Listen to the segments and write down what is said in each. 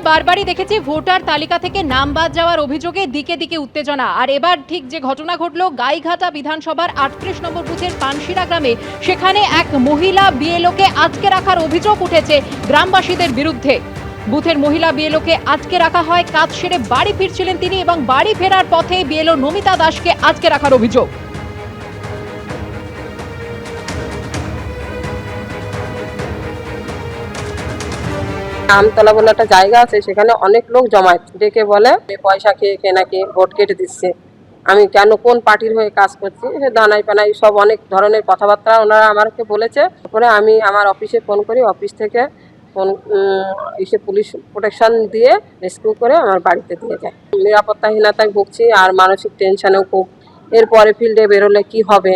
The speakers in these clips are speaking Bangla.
বারবারই দেখেছি ভোটার তালিকা থেকে নাম বাদ যাওয়ার অভিযোগে দিকে দিকে উত্তেজনা। আর এবার ঠিক যে ঘটনা ঘটল গাইঘাটা বিধানসভার ৩৮ নম্বর বুথের পানশিরা গ্রামে, সেখানে এক মহিলা বিএলওকে আটকে রাখার অভিযোগ উঠেছে গ্রামবাসীদের বিরুদ্ধে। বুথের মহিলা বিএলওকে আটকে রাখা হয়, কাজ সেরে বাড়ি ফিরছিলেন তিনি এবং বাড়ি ফেরার পথে বিএলও নমিতা দাসকে আটকে রাখার অভিযোগ। আমতলা বলে একটা জায়গা আছে, সেখানে অনেক লোক জমায়েত ডেকে বলে পয়সা খেয়ে নাকি ভোট কেটে দিচ্ছে, আমি কেন কোন পার্টির হয়ে কাজ করছি, দানাই পানাই সব অনেক ধরনের কথাবার্তা ওনারা আমাকে বলেছে। তারপরে আমি আমার অফিসে ফোন করি, অফিস থেকে ফোন এসে পুলিশ প্রোটেকশন দিয়ে রেস্কিউ করে আমার বাড়িতে দিয়ে যায়। নিরাপত্তাহীনতায় ভুগছি আর মানসিক টেনশনেও খুব। এরপরে ফিল্ডে বেরোলে কি হবে।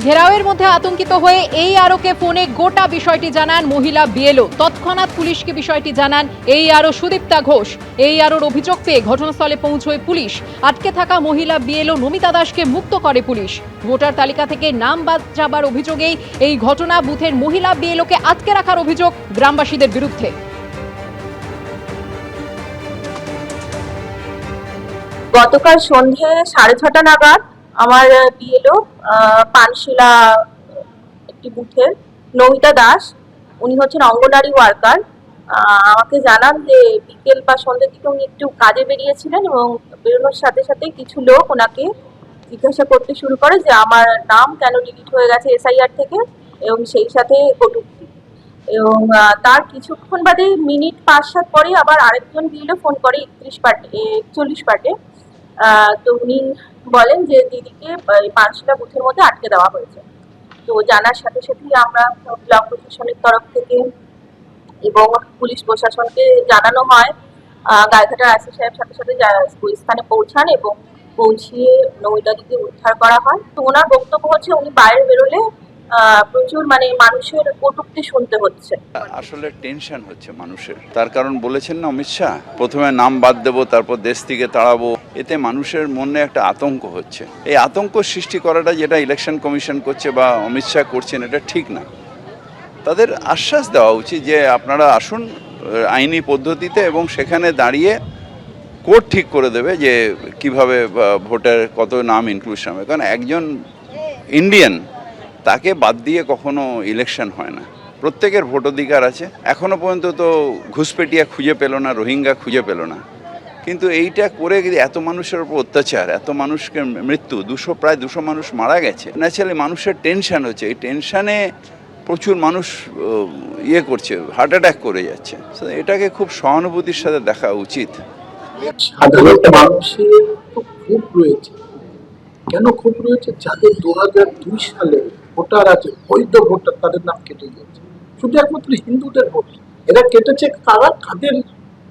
ঘেরাওয়ের মধ্যে আতঙ্কিত হয়ে এই আরোকে ফোনে গোটা বিষয়টি জানান মহিলা বিএলও। তৎক্ষণাৎ পুলিশকে বিষয়টি জানান এই আরও সুদীপ্তা ঘোষ। এই আরোর অভিযোগ পেয়ে ঘটনাস্থলে পৌঁছয় পুলিশ। আটকে থাকা মহিলা বিএলও নমিতা দাসকে মুক্ত করে পুলিশ। ভোটার তালিকা থেকে নাম বাদ যাবার অভিযোগেই এই ঘটনা। বুথের মহিলা বিএলওকে আটকে রাখার অভিযোগ গ্রামবাসীদের বিরুদ্ধে। গতকাল সন্ধে 6:30 নাগাদ আমার বিএলও পানশিলা একটি বুথের নমিতা দাস, উনি হচ্ছেন অঙ্গনারী ওয়ার্কার, আমাকে জানান যে বিকেল বা সন্ধ্যের দিকে উনি একটু কাজে বেরিয়েছিলেন এবং বেরোনোর সাথে সাথে কিছু লোক ওনাকে জিজ্ঞাসা করতে শুরু করে যে আমার নাম কেন ডিলিট হয়ে গেছে এসআইআর থেকে, এবং সেই সাথে কটূক্তি। এবং তার কিছুক্ষণ বাদে মিনিট 5-7 পরে আবার আরেকজন বিএলও ফোন করে 41 পার্টে। তো উনি বলেন যে দিদিকে পানশিলা বুথের মধ্যে আটকে দেওয়া হয়েছে। তো জানার সাথে সাথেই আমরা ব্লক প্রশাসনের তরফ থেকে এবং পুলিশ প্রশাসনকে জানানো হয়। গাইঘাটার আইসি সাহেব সাথে সাথে ওই স্থানে পৌঁছান এবং পৌঁছিয়ে নমিতা দিকে উদ্ধার করা হয়। তো ওনার বক্তব্য হচ্ছে উনি বাইরে বেরোলে প্রচুর মানুষের কটূক্তি শুনতে হচ্ছে। আসলে টেনশন হচ্ছে মানুষের, তার কারণ বলেছেন না অমিত শাহ, প্রথমে নাম বাদ দেবো তারপর দেশ থেকে তাড়াবো। এতে মানুষের মনে একটা আতঙ্ক হচ্ছে। এই আতঙ্ক সৃষ্টি করাটা যেটা ইলেকশন কমিশন করছে বা অমিত শাহ করছেন, এটা ঠিক না। তাদের আশ্বাস দেওয়া উচিত যে আপনারা আসুন আইনি পদ্ধতিতে, এবং সেখানে দাঁড়িয়ে কোর্ট ঠিক করে দেবে যে কিভাবে ভোটার কত নাম ইনক্লুশন হবে। কারণ একজন ইন্ডিয়ান, তাকে বাদ দিয়ে কখনো ইলেকশন হয় না। প্রত্যেকের ভোট অধিকার আছে। এখনো পর্যন্ত তো ঘুষপেটিয়া খুঁজে পেল না, রোহিঙ্গা খুঁজে পেল না, কিন্তু এইটা করে এত মানুষের উপর অত্যাচার, এত মানুষকে মৃত্যু, প্রায় 200 মানুষ মারা গেছে। ন্যাচারালি মানুষের টেনশন হচ্ছে। এই টেনশনে প্রচুর মানুষ করছে, হার্ট অ্যাটাক করে যাচ্ছে। এটাকে খুব সহানুভূতির সাথে দেখা উচিত। সাধারণ মানুষের খুব রয়েছে। কেন খুব রয়েছে? যাদের 2002 সালে ভোটার আছে, বৈধ ভোটার, তাদের নাম কেটে গেছে। শুধু একমাত্র হিন্দুদের ভোট। এরা কেটেছে কাদের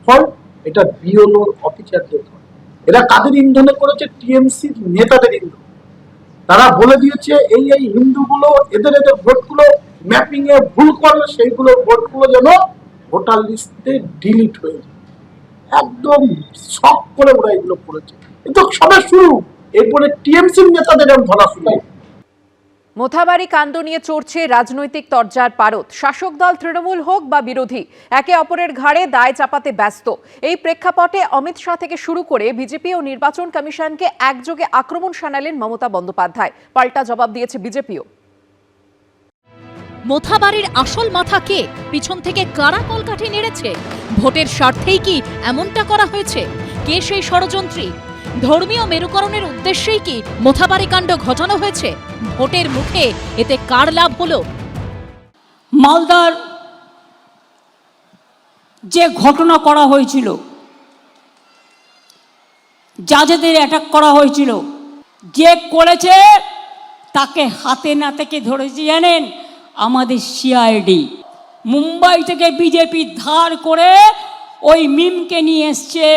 ফল? এটা বিএলও অফিসারদের ফল। এরা কাদের ইন্ধনে করেছে? টিএমসি নেতাদের ইন্ধন। তারা বলে দিয়েছে এই হিন্দুগুলো এদের ভোটগুলো ম্যাপিং এ ভুল করলে সেইগুলো ভোটগুলো যেন ভোটার লিস্টে ডিলিট হয়ে যায়। একদম শক করে ওরা এগুলো করেছে। কিন্তু সবে শুরু, এরপরে টিএমসির নেতাদের ধরা শুরু। মোথাবাড়ি কাণ্ড নিয়ে চড়ছে রাজনৈতিক তরজার পারদ। শাসক দল তৃণমূল হোক বা বিরোধী, একে অপরের ঘাড়ে দায় চাপাতে ব্যস্ত। এই প্রেক্ষাপটে অমিত শাহ থেকে শুরু করে বিজেপি ও নির্বাচন কমিশনকে একযোগে আক্রমণ শানালেন মমতা বন্দ্যোপাধ্যায়। পাল্টা জবাব দিয়েছে বিজেপিও। মোথাবাড়ির আসল মাথা কে? পিছন থেকে কারা কলকাঠি নেড়েছে? ভোটের স্বার্থেই কি এমনটা করা হয়েছে? কে সেই ষড়যন্ত্রী? ধর্মীয় মেরুকরণের উদ্দেশ্যেই কি মোথাবাড়ি কাণ্ড ঘটানো হয়েছে? ভোটের মুখে এতে কার লাভ হলো? মালদার যে ঘটনা করা হয়েছিল, জাজেদের অ্যাটাক করা হয়েছিল, যে করেছে তাকে হাতে নাতে কে ধরেছে জানেন? আমাদের সিআইডি। মুম্বাই থেকে বিজেপি ধার করে ওই মিমকে নিয়ে এসছে।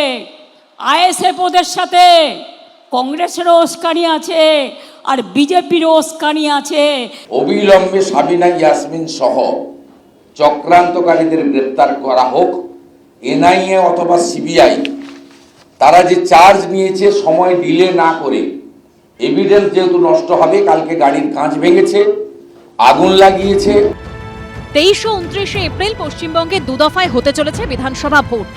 আইএসএফ ওদের সাথে, কংগ্রেসেরও উস্কানি আছে আর বিজেপিরও উস্কানি আছে। অবিলম্বে সাবিনা ইয়াসমিন সহ চক্রান্তকারীদের গ্রেপ্তার করা হোক। এনআইএ অথবা সিবিআই তারা যে চার্জ নিয়েছে সময় ডিলে না করে, এভিডেন্স যেহেতু নষ্ট হবে, কালকে গাড়ির কাঁচ ভেঙেছে, আগুন লাগিয়েছে। 23 ও 29 এপ্রিল পশ্চিমবঙ্গে দুদফায় হতে চলেছে বিধানসভা ভোট।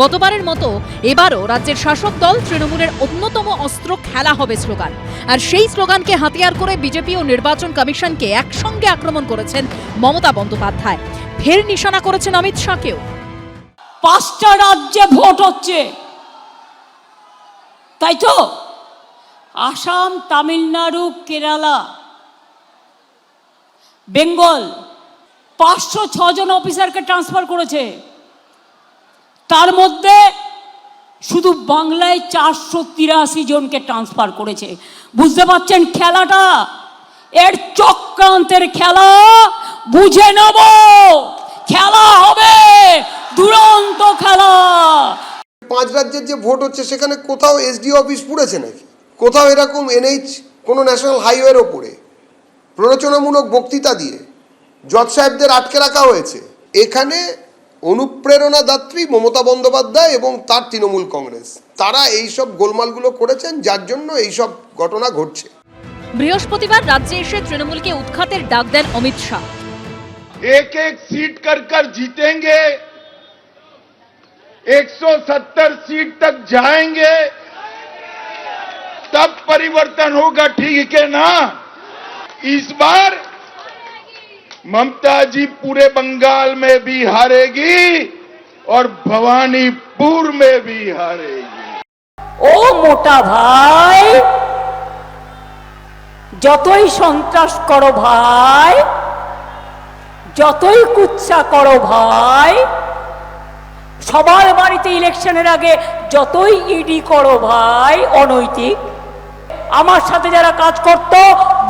গতবারের মতো এবারও রাজ্যের শাসক দল তৃণমূলের অন্যতম অস্ত্র খেলা হবে স্লোগান। আর সেই স্লোগানকে হাতিয়ার করে বিজেপি ও নির্বাচন কমিশনকে একসঙ্গে আক্রমণ করেছেন মমতা বন্দ্যোপাধ্যায়। ফের নিশানা করেছেন অমিত শাহকেও। 5টা রাজ্যে ভোট হচ্ছে, তাই তো? আসাম, তামিলনাড়ু, কেরালা, বেঙ্গল 506 জন অফিসারকে ট্রান্সফার করেছে। তার মধ্যে শুধু বাংলায় 483 জনকে ট্রান্সফার করেছে। বুঝতে পারছেন খেলাটা? এর চক্রান্তের খেলা বুঝে নেব। খেলা হবে দুরন্ত খেলা। 5 রাজ্যের যে ভোট হচ্ছে সেখানে কোথাও এসডিও অফিস পুড়েছে নাকি? কোথাও এরকম এনএইচ কোনো ন্যাশনাল হাইওয়ের ওপরে প্ররোচনামূলক বক্তৃতা দিয়ে জজ সাহেবদের আটকে রাখা হয়েছে? এখানে অনুপ্রেরণাদাত্রী মমতা বন্দ্যোপাধ্যায় এবং তার তৃণমূল কংগ্রেস, তারা এইসব গোলমালগুলো করেছেন, যার জন্য এইসব ঘটনা ঘটছে। বৃহস্পতিবার রাজ্যে এসে তৃণমূলকে উৎখাতের ডাক দেন অমিত শাহ। एक एक सीट कर जीतेंगे, 170 सीट तक जाएंगे, तब परिवर्तन होगा, ठीक है ना? इस बार ममता जी पूरे बंगाल में भी हारेगी और भवानीपुर में भी हारेगी। ও মোটা ভাই, যতই সন্ত্রাস করো ভাই, যতই কুৎসা করো ভাই, সবার বাড়িতে ইলেকশনের আগে যতই ইডি করো ভাই অনৈতিক, আমার সাথে যারা কাজ করত,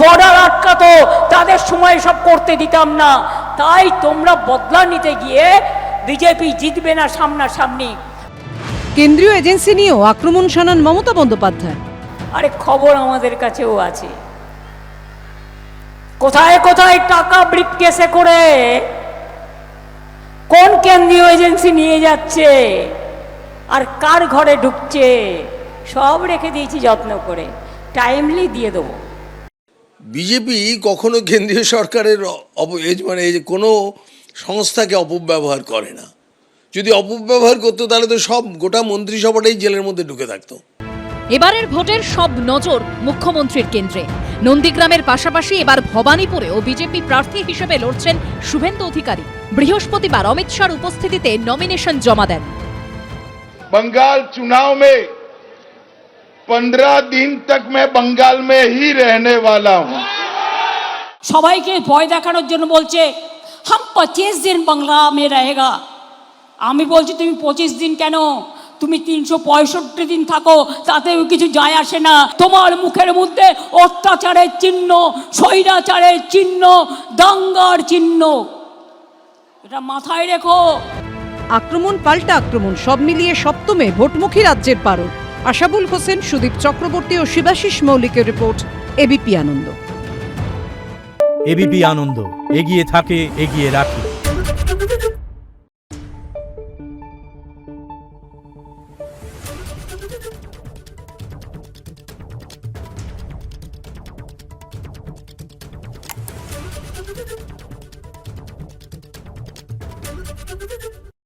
বর্ডার আটকাতো, তাদের সময় সব করতে দিতাম না। তাই তোমরা বদলা নিতে গিয়ে বিজেপি জিতবে না সামনাসামনি। কেন্দ্রীয় এজেন্সি নিয়েও আক্রমণ শানান মমতা বন্দ্যোপাধ্যায়। আরে খবর আমাদের কাছেও আছে, কোথায় কোথায় টাকা ব্রিফকেসে করে কোন কেন্দ্রীয় এজেন্সি নিয়ে যাচ্ছে আর কার ঘরে ঢুকছে, সব রেখে দিয়েছি যত্ন করে, টাইমলি দিয়ে দেবো। বিজেপি কখনো কেন্দ্রীয় সরকারের মানে কোনো সংস্থাকে অপব্যবহার করে না। যদি অপব্যবহার করতো তাহলে তো সব গোটা মন্ত্রিসভাটাই জেলের মধ্যে ঢুকে থাকতো। এবারের ভোটের সব নজর মুখ্যমন্ত্রীর কেন্দ্রে। নন্দীগ্রামের পাশাপাশি এবার ভবানীপুরেও বিজেপি প্রার্থী হিসেবে লড়ছেন শুভেন্দু অধিকারী। বৃহস্পতিবার অমিত শাহর উপস্থিতিতে নমিনেশন জমা দেন। बंगाल चुनाव में 15 दिन तक मैं बंगाल में ही रहने वाला हूं। সবাইকে ভয় দেখানোর জন্য বলছে হাম 25 দিন বাংলা মে রহেগা। আমি বলছি তুমি 25 দিন কেন, তুমি 365 দিন থাকো, তাতেও কিছু যায় আসে না। তোমার মুখের মধ্যে অত্যাচারের চিহ্ন, স্বৈরাচারের চিহ্ন, দাঙ্গার চিহ্ন, এটা মাথায় রেখো। আক্রমণ পাল্টা আক্রমণ, সব মিলিয়ে সপ্তমে ভোটমুখী রাজ্যের পারদ। আশাবুল হোসেন, সুদীপ চক্রবর্তী ও শিবাশিস মৌলিকের রিপোর্ট, এবিপি আনন্দ। এবিপি আনন্দ, এগিয়ে থাকে, এগিয়ে রাখে।